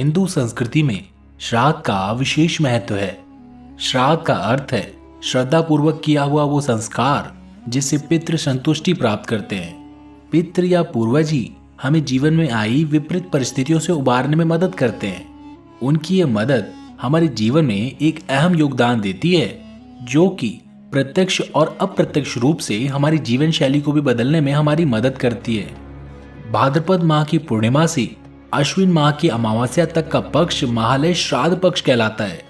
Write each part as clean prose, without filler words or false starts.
हिंदू संस्कृति में श्राद्ध का विशेष महत्व है। श्राद्ध का अर्थ है श्रद्धा पूर्वक किया हुआ वो संस्कार जिससे पितृ संतुष्टि प्राप्त करते हैं। पितृ या पूर्वज ही हमें जीवन में आई विपरीत परिस्थितियों से उबारने में मदद करते हैं। उनकी ये मदद हमारे जीवन में एक अहम योगदान देती है, जो कि प्रत्यक्ष और अप्रत्यक्ष रूप से हमारी जीवन शैली को भी बदलने में हमारी मदद करती है। भाद्रपद माह की पूर्णिमा से अश्विन माह की अमावस्या तक का पक्ष महालय श्राद्ध पक्ष कहलाता है।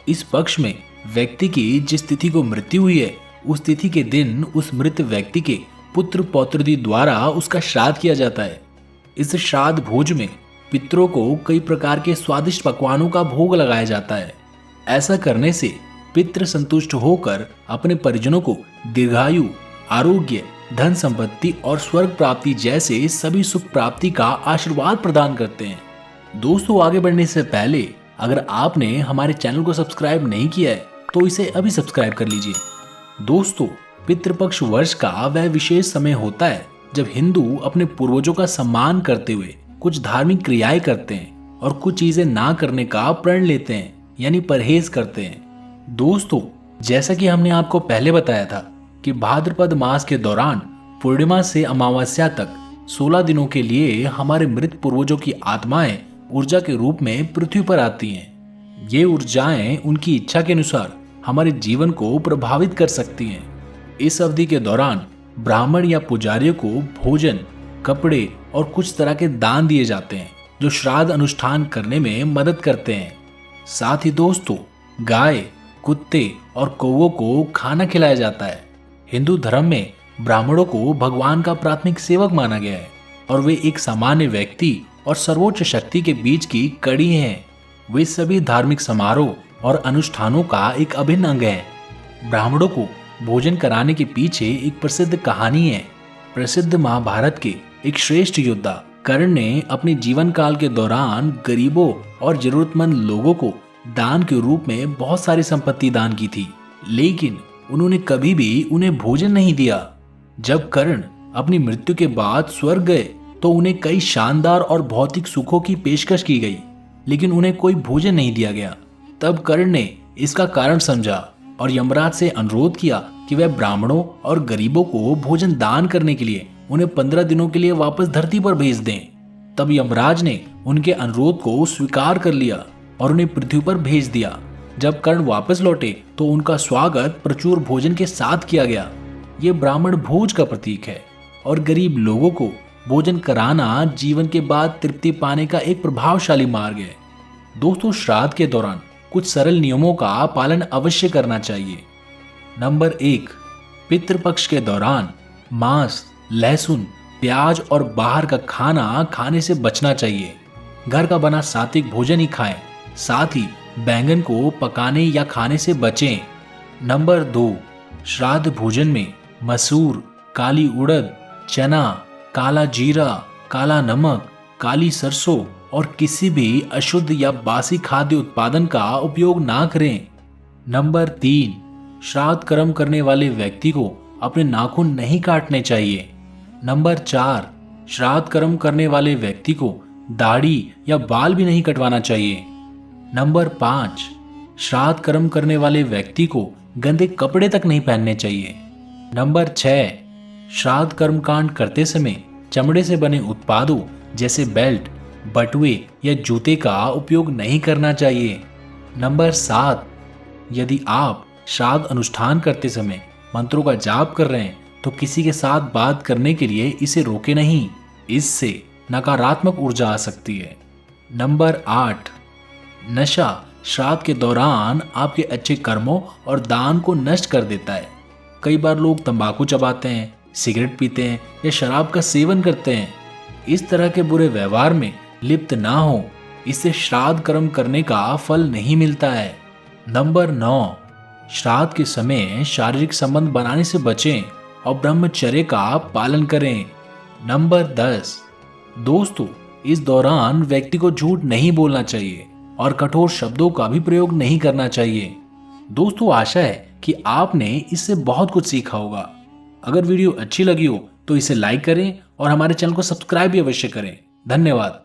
इस पक्ष में व्यक्ति की जिस तिथि को मृत्यु हुई है, उस तिथि के दिन उस मृत व्यक्ति के पुत्र पौत्रादि द्वारा उसका श्राद्ध किया जाता है। इस श्राद्ध भोज में पितरों को कई प्रकार के स्वादिष्ट पकवानों का भोग लगाया जाता है। ऐसा करने से पितृ संतुष्ट होकर अपने परिजनों को दीर्घायु, आरोग्य, धन संपत्ति और स्वर्ग प्राप्ति जैसे सभी सुख प्राप्ति का आशीर्वाद प्रदान करते हैं। दोस्तों, आगे बढ़ने से पहले अगर आपने हमारे चैनल को सब्सक्राइब नहीं किया है तो इसे अभी सब्सक्राइब कर लीजिए। दोस्तों, पितृपक्ष वर्ष का वह विशेष समय होता है जब हिंदू अपने पूर्वजों का सम्मान करते हुए कुछ धार्मिक क्रियाएं करते हैं और कुछ चीजें ना करने का प्रण लेते हैं, यानी परहेज करते हैं। दोस्तों, जैसा कि हमने आपको पहले बताया था कि भाद्रपद मास के दौरान पूर्णिमा से अमावस्या तक 16 दिनों के लिए हमारे मृत पूर्वजों की आत्माएं ऊर्जा के रूप में पृथ्वी पर आती हैं। ये ऊर्जाएं उनकी इच्छा के अनुसार हमारे जीवन को प्रभावित कर सकती हैं। इस अवधि के दौरान ब्राह्मण या पुजारियों को भोजन, कपड़े और कुछ तरह के दान दिए जाते हैं जो श्राद्ध अनुष्ठान करने में मदद करते हैं। साथ ही दोस्तों, गाय, कुत्ते और कौवों को खाना खिलाया जाता है। हिंदू धर्म में ब्राह्मणों को भगवान का प्राथमिक सेवक माना गया है और वे एक सामान्य व्यक्ति और सर्वोच्च शक्ति के बीच की कड़ी हैं। वे सभी धार्मिक समारोह और अनुष्ठानों का एक अभिन्न अंग हैं। ब्राह्मणों को भोजन कराने के पीछे एक प्रसिद्ध कहानी है। प्रसिद्ध महाभारत के एक श्रेष्ठ योद्धा कर्ण ने अपने जीवन काल के दौरान गरीबों और जरूरतमंद लोगों को दान के रूप में बहुत सारी संपत्ति दान की थी, लेकिन उन्होंने कभी भी उन्हें भोजन नहीं दिया। जब कर्ण अपनी मृत्यु के बाद स्वर्ग गए तो उन्हें कई शानदार और भौतिक सुखों की पेशकश की गई, लेकिन उन्हें कोई भोजन नहीं दिया गया। तब कर्ण ने इसका कारण समझा और यमराज से अनुरोध किया कि वह ब्राह्मणों और गरीबों को भोजन दान करने के लिए उन्हें 15 दिनों के लिए वापस धरती पर भेज दें। तब यमराज ने उनके अनुरोध को स्वीकार कर लिया और उन्हें पृथ्वी पर भेज दिया। जब कर्ण वापस लौटे तो उनका स्वागत प्रचुर भोजन के साथ किया गया। ये ब्राह्मण भोज का प्रतीक है और गरीब लोगों को भोजन कराना जीवन के बाद तृप्ति पाने का एक प्रभावशाली मार्ग है। दोस्तों, श्राद्ध के दौरान कुछ सरल नियमों का पालन अवश्य करना चाहिए। नंबर 1, पितृपक्ष के दौरान मांस, लहसुन, प्याज और बाहर का खाना खाने से बचना चाहिए। घर का बना सात्विक भोजन ही खाएं। साथ ही बैंगन को पकाने या खाने से बचें। नंबर 2, श्राद्ध भोजन में मसूर, काली उड़द, चना, काला जीरा, काला नमक, काली सरसों और किसी भी अशुद्ध या बासी खाद्य उत्पादन का उपयोग ना करें। नंबर 3, श्राद्ध कर्म करने वाले व्यक्ति को अपने नाखून नहीं काटने चाहिए। नंबर 4, श्राद्ध कर्म करने वाले व्यक्ति को दाढ़ी या बाल भी नहीं कटवाना चाहिए। नंबर 5, श्राद्ध कर्म करने वाले व्यक्ति को गंदे कपड़े तक नहीं पहनने चाहिए। नंबर 6, श्राद्ध कर्मकांड करते समय चमड़े से बने उत्पादों जैसे बेल्ट, बटुए या जूते का उपयोग नहीं करना चाहिए। नंबर 7, यदि आप श्राद्ध अनुष्ठान करते समय मंत्रों का जाप कर रहे हैं तो किसी के साथ बात करने के लिए इसे रोके नहीं, इससे नकारात्मक ऊर्जा आ सकती है। नंबर 8, नशा श्राद्ध के दौरान आपके अच्छे कर्मों और दान को नष्ट कर देता है। कई बार लोग तंबाकू चबाते हैं, सिगरेट पीते हैं या शराब का सेवन करते हैं। इस तरह के बुरे व्यवहार में लिप्त ना हो, इससे श्राद्ध कर्म करने का फल नहीं मिलता है। नंबर 9, श्राद्ध के समय शारीरिक संबंध बनाने से बचें और ब्रह्मचर्य का पालन करें। नंबर 10, दोस्तों, इस दौरान व्यक्ति को झूठ नहीं बोलना चाहिए और कठोर शब्दों का भी प्रयोग नहीं करना चाहिए। दोस्तों, आशा है कि आपने इससे बहुत कुछ सीखा होगा। अगर वीडियो अच्छी लगी हो तो इसे लाइक करें और हमारे चैनल को सब्सक्राइब भी अवश्य करें। धन्यवाद।